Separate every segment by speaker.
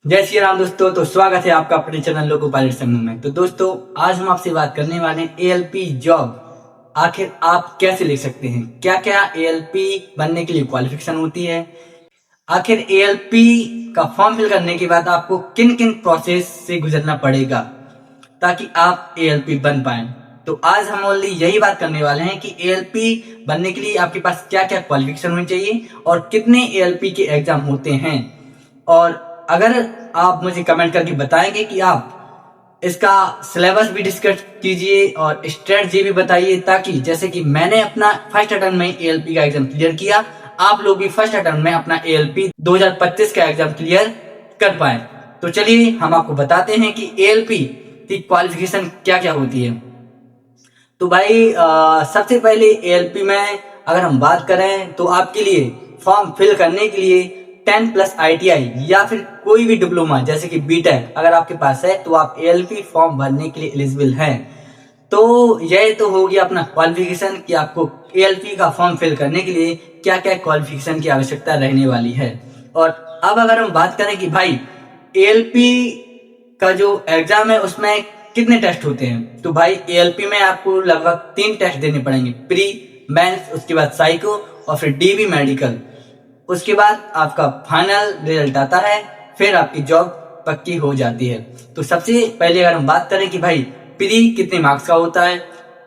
Speaker 1: जय श्री राम दोस्तों। तो स्वागत है आपका अपने चैनल लोको पायलट समूह में। तो दोस्तों आज हम आपसे बात करने वाले हैं एएलपी जॉब आखिर आप कैसे ले सकते हैं, क्या क्या एएलपी बनने के लिए क्वालिफिकेशन होती है, आखिर एएलपी का फॉर्म फिल करने के बाद आपको किन किन प्रोसेस से गुजरना पड़ेगा ताकि आप एएलपी बन पाए। तो आज हम ओनली यही बात करने वाले हैं कि एएलपी बनने के लिए आपके पास क्या क्या क्वालिफिकेशन होनी चाहिए और कितने एएलपी के एग्जाम होते हैं। और अगर आप मुझे कमेंट करके बताएंगे कि आप इसका सिलेबस भी डिस्कस कीजिए और स्ट्रेटजी भी बताइए, ताकि जैसे कि मैंने अपना फर्स्ट अटेम्प्ट में एएलपी का एग्जाम क्लियर किया, आप लोग भी फर्स्ट अटेम्प्ट में अपना एएलपी 2025 का एग्जाम क्लियर कर पाए। तो चलिए हम आपको बताते हैं कि एएलपी की क्वालिफिकेशन क्या क्या होती है। तो भाई सबसे पहले एएलपी में अगर हम बात करें तो आपके लिए फॉर्म फिल करने के लिए 10+ ITI या फिर कोई भी डिप्लोमा जैसे कि बीटेक अगर आपके पास है तो आप एएलपी फॉर्म भरने के लिए एलिजिबल हैं। तो यह तो हो गया अपना क्वालिफिकेशन कि आपको एएलपी का फॉर्म फिल करने के लिए क्या क्या क्वालिफिकेशन की आवश्यकता रहने वाली है। और अब अगर हम बात करें कि भाई एएलपी का जो एग्जाम है उसमें कितने टेस्ट होते हैं, तो भाई एएलपी में आपको लगभग 3 टेस्ट देने पड़ेंगे, प्री, मेंस, उसके बाद साइको और फिर डीबी मेडिकल। उसके बाद आपका फाइनल रिजल्ट आता है, फिर आपकी जॉब पक्की हो जाती है। तो सबसे पहले अगर हम बात करें कि भाई प्री कितने मार्क्स का होता है,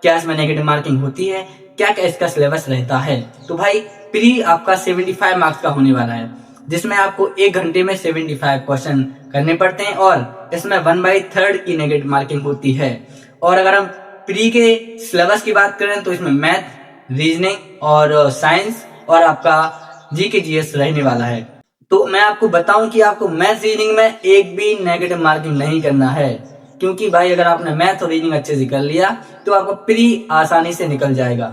Speaker 1: क्या इसमें नेगेटिव मार्किंग होती है, क्या क्या इसका सिलेबस रहता है, तो भाई प्री आपका 75 मार्क्स का होने वाला है, जिसमें आपको 1 घंटे में 75 क्वेश्चन करने पड़ते हैं और इसमें 1/3 की नेगेटिव मार्किंग होती है। और अगर हम प्री के सिलेबस की बात करें तो इसमें मैथ, रीजनिंग और साइंस और आपका जीके जीएस रहने वाला है। तो मैं आपको बताऊं कि आपको मैथ रीजनिंग में एक भी नेगेटिव मार्किंग नहीं करना है, क्योंकि भाई अगर आपने मैथ और रीजनिंग अच्छे से कर लिया तो आपका प्री आसानी से निकल जाएगा,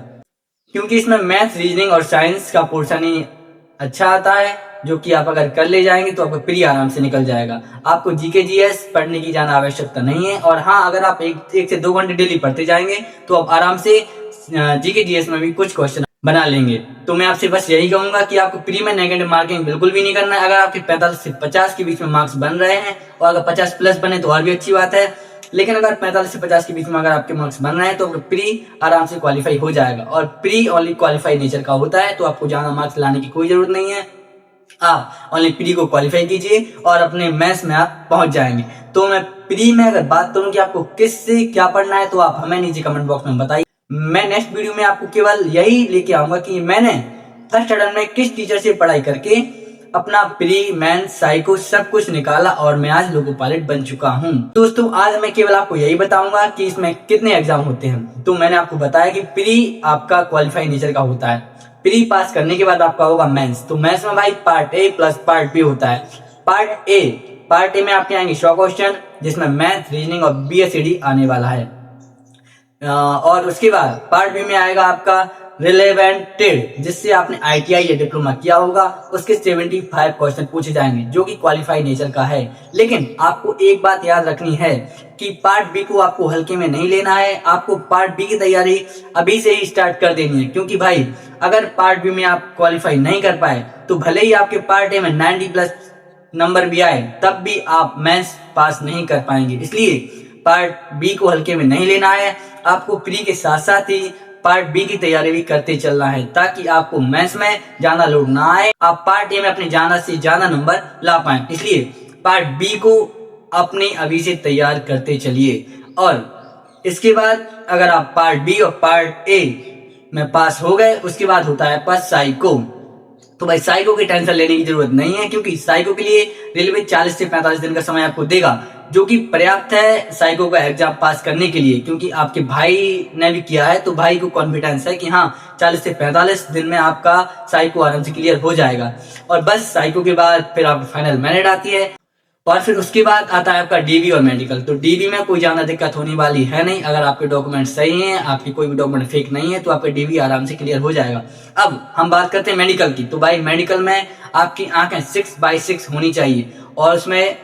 Speaker 1: क्योंकि इसमें मैथ, रीजनिंग और साइंस का पोर्शन ही अच्छा आता है, जो कि आप अगर कर ले जाएंगे तो आपका प्री आराम से निकल जाएगा। आपको जीके जीएस पढ़ने की ज्यादा आवश्यकता नहीं है। और हाँ, अगर आप एक से 2 घंटे डेली पढ़ते जाएंगे तो आप आराम से जीके जीएस में भी कुछ क्वेश्चन बना लेंगे। तो मैं आपसे बस यही कहूंगा कि आपको प्री में नेगेटिव मार्किंग बिल्कुल भी नहीं करना है। अगर आपके 45 से 50 के बीच में मार्क्स बन रहे हैं और अगर 50+ बने तो और भी अच्छी बात है, लेकिन अगर 45 से 50 के बीच में अगर आपके मार्क्स बन रहे हैं तो प्री आराम से क्वालिफाई हो जाएगा। और प्री ओनली क्वालिफाई नेचर का होता है, तो आपको ज्यादा मार्क्स लाने की कोई जरूरत नहीं है। आप ओनली प्री को क्वालिफाई कीजिए और अपने मैथ्स में आप पहुंच जाएंगे। तो मैं प्री में अगर बात करूं कि आपको किससे क्या पढ़ना है तो आप हमें नीचे कमेंट बॉक्स में बताइए। मैं नेक्स्ट वीडियो में आपको केवल यही लेके आऊंगा कि मैंने फर्स्ट अटेम्प्ट में किस टीचर से पढ़ाई करके अपना प्री, मेंस, साइको सब कुछ निकाला और मैं आज लोको पायलट बन चुका हूं। दोस्तों आज मैं केवल आपको यही बताऊंगा कि इसमें कितने एग्जाम होते हैं। तो मैंने आपको बताया कि प्री आपका क्वालिफाई नेचर का होता है, प्री पास करने के बाद आपका होगा मेंस। तो मेंस में भाई part A plus part B होता है। पार्ट ए में आपके आएंगे 100 क्वेश्चन, जिसमें मैथ, रीजनिंग और बीएसईडी आने वाला है। और उसके बाद पार्ट बी में आएगा आपका रिलेवेंटेड, जिससे आपने आईटीआई या डिप्लोमा किया होगा, उसके 75 क्वेश्चन पूछे जाएंगे जो कि क्वालिफाई नेचर का है। लेकिन आपको एक बात याद रखनी है कि पार्ट बी को आपको हल्के में नहीं लेना है, आपको पार्ट बी की तैयारी अभी से ही स्टार्ट कर देनी है। क्योंकि भाई अगर पार्ट बी में आप क्वालिफाई नहीं कर पाए तो भले ही आपके पार्ट ए में 90+ नंबर भी आए तब भी आप मेंस पास नहीं कर पाएंगे। इसलिए पार्ट बी को हल्के में नहीं लेना है, आपको प्री के साथ साथ ही पार्ट बी की तैयारी भी करते चलना है, ताकि आपको मैथ्स में ज्यादा लोड ना आए, आप पार्ट ए में अपने ज्यादा से ज्यादा नंबर ला पाए। इसलिए पार्ट बी को अपने अभी से तैयार करते चलिए। और इसके बाद अगर आप पार्ट बी और पार्ट ए में पास हो गए, उसके बाद होता है पास साइको। तो भाई साइको की टेंशन लेने की जरूरत नहीं है, क्योंकि साइको के लिए रेलवे 40 से 45 दिन का समय आपको देगा, जो कि पर्याप्त है साइको का एग्जाम पास करने के लिए। क्योंकि आपके भाई ने भी किया है तो भाई को कॉन्फिडेंस है कि हाँ 40 से 45 दिन में आपका साइको आराम से क्लियर हो जाएगा। और बस साइको के बाद फिर आपकी फाइनल मेरिट आती है और फिर उसके बाद आता है आपका डीबी और मेडिकल। तो डीबी में कोई ज्यादा दिक्कत होने वाली है नहीं, अगर आपके डॉक्यूमेंट सही हैं, आपके कोई भी डॉक्यूमेंट फेक नहीं है तो आपका डीबी आराम से क्लियर हो जाएगा। अब हम बात करते हैं मेडिकल की। तो भाई मेडिकल में आपकी आंखें 6/6 होनी चाहिए और उसमें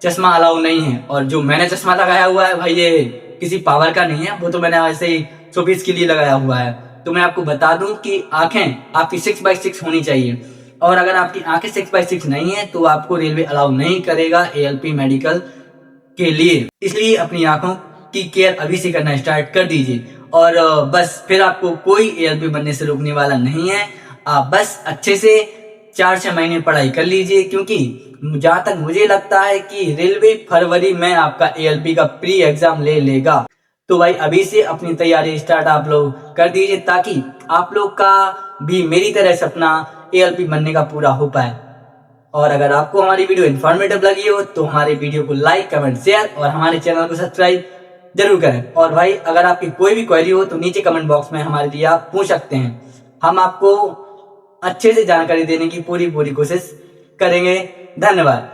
Speaker 1: चश्मा अलाउ नहीं है। और जो मैंने चश्मा लगाया हुआ है भाई ये किसी पावर का नहीं है, वो तो मैंने ऐसे ही शोपीस के लिए लगाया हुआ है। तो मैं आपको बता दूं कि आंखें आपकी 6/6 होनी चाहिए। और अगर आपकी आंखें 6/6 नहीं है तो आपको रेलवे अलाउ नहीं करेगा ALP मेडिकल के लिए। इसलिए अपनी आंखों की केयर अभी से करना स्टार्ट कर दीजिए और बस फिर आपको कोई ALP बनने से रोकने वाला नहीं है। आप बस अच्छे से 4-6 महीने पढ़ाई कर लीजिए, क्योंकि जहां तक मुझे लगता है कि रेलवे फरवरी में आपका ALP का प्री एग्जाम ले लेगा। तो भाई अभी से अपनी तैयारी स्टार्ट आप लोग कर दीजिए, ताकि आप लोग का भी मेरी तरह सपना ALP बनने का पूरा हो पाए। और अगर आपको हमारी वीडियो इन्फॉर्मेटिव लगी हो तो हमारे वीडियो को लाइक, कमेंट, शेयर और हमारे चैनल को सब्सक्राइब जरूर करें। और भाई अगर आपकी कोई भी क्वेरी हो तो नीचे कमेंट बॉक्स में हमारे लिए आप पूछ सकते हैं। हम आपको अच्छे से जानकारी देने की पूरी कोशिश करेंगे। धन्यवाद।